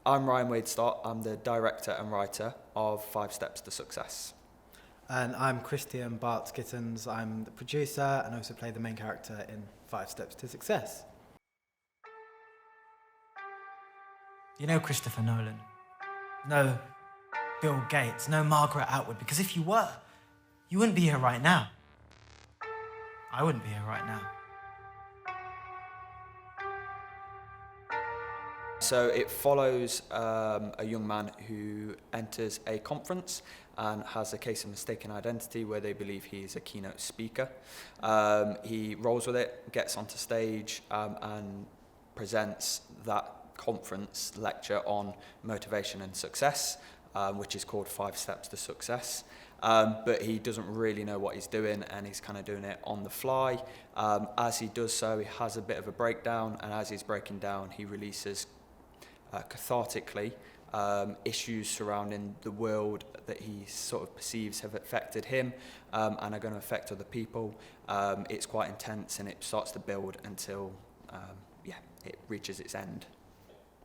I'm Ryan Stott. I'm the director and writer of 5 Steps to Success. And I'm Christien Bart-Gittens. I'm the producer and also play the main character in 5 Steps to Success. You know Christopher Nolan. No Bill Gates, no Margaret Atwood, because if you were, you wouldn't be here right now. I wouldn't be here right now. So it follows a young man who enters a conference and has a case of mistaken identity where they believe he's a keynote speaker. He rolls with it, gets onto stage and presents that conference lecture on motivation and success, which is called 5 Steps to Success. But he doesn't really know what he's doing, and he's kind of doing it on the fly. As he does so, he has a bit of a breakdown, and as he's breaking down, he releases cathartically issues surrounding the world that he sort of perceives have affected him and are going to affect other people. It's quite intense, and it starts to build until it reaches its end.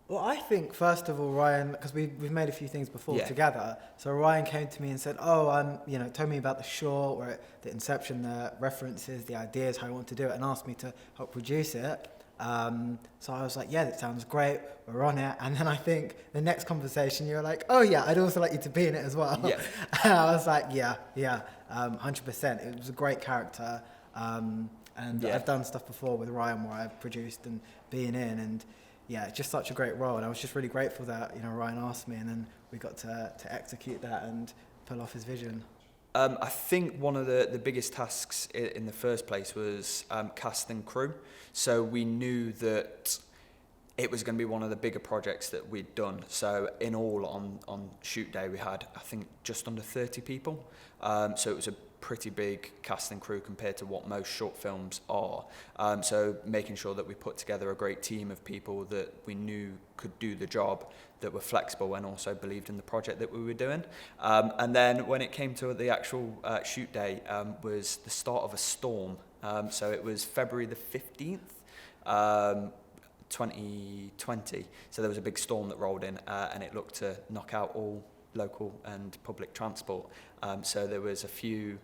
Well, I think, first of all, Ryan, because we've made a few things before together, so Ryan came to me and said, told me about the short, where the inception, the references, the ideas, how I want to do it, and asked me to help produce it. So I was like, yeah, that sounds great, we're on it. And then I think the next conversation, you were like, oh yeah, I'd also like you to be in it as well. Yeah. And I was like, 100%. It was a great character. I've done stuff before with Ryan where I've produced and been in, and yeah, it's just such a great role. And I was just really grateful that, Ryan asked me, and then we got to execute that and pull off his vision. I think one of the biggest tasks in the first place was cast and crew. So we knew that it was going to be one of the bigger projects that we'd done. So in all, on shoot day, we had, I think, just under 30 people. So it was a pretty big cast and crew compared to what most short films are. So making sure that we put together a great team of people that we knew could do the job, that were flexible and also believed in the project that we were doing. And then when it came to the actual shoot day, was the start of a storm. So it was February the 15th, 2020. So there was a big storm that rolled in, and it looked to knock out all local and public transport. So there was a few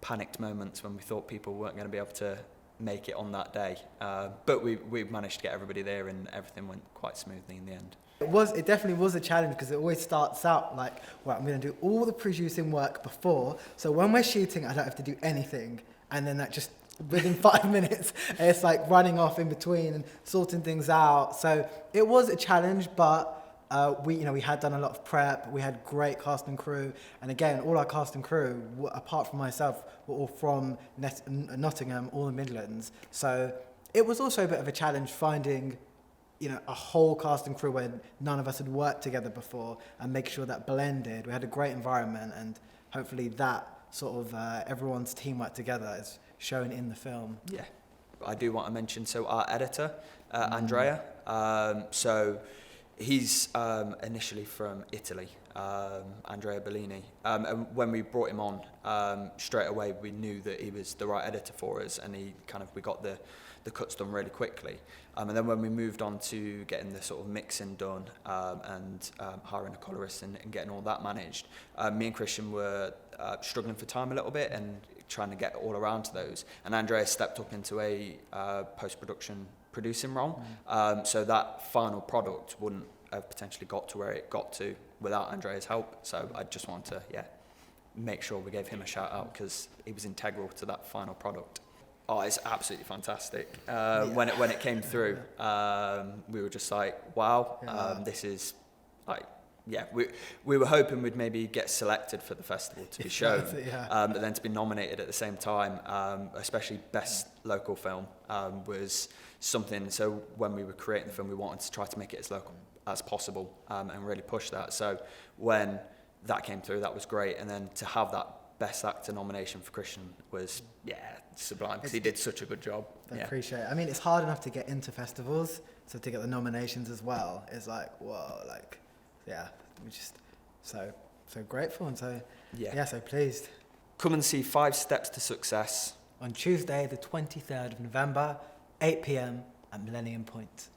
panicked moments when we thought people weren't going to be able to make it on that day. But we managed to get everybody there, and everything went quite smoothly in the end. It definitely was a challenge, because it always starts out like, well, I'm going to do all the producing work before, so when we're shooting, I don't have to do anything. And then that just, within 5 minutes, it's like running off in between and sorting things out. So it was a challenge, but we had done a lot of prep. We had great cast and crew, and again, all our cast and crew, apart from myself, were all from Nottingham, all the Midlands. So it was also a bit of a challenge finding, a whole cast and crew where none of us had worked together before, and make sure that blended. We had a great environment, and hopefully that sort of everyone's teamwork together is shown in the film. Yeah, I do want to mention, so our editor, Andrea, so he's initially from Italy, Andrea Bellini, and when we brought him on, straight away we knew that he was the right editor for us, and we got the cuts done really quickly. And then when we moved on to getting the sort of mixing done and hiring a colorist and getting all that managed, me and Christian were struggling for time a little bit and trying to get all around to those. And Andrea stepped up into a post-production producing role. So that final product wouldn't have potentially got to where it got to without Andrea's help. So I just wanted to make sure we gave him a shout out, because he was integral to that final product. Oh, it's absolutely fantastic. When it came through, we were just like, wow, this is like, we were hoping we'd maybe get selected for the festival to be shown, but then to be nominated at the same time, especially Best Local Film, was something. So when we were creating the film, we wanted to try to make it as local as possible and really push that. So when that came through, that was great. And then to have that Best Actor nomination for Christian was, sublime, because he did such a good job. I appreciate it. I mean, it's hard enough to get into festivals, so to get the nominations as well is like, whoa, we're just so grateful, and so pleased. Come and see 5 Steps to Success on Tuesday, the 23rd of November, 8 p.m. at Millennium Point.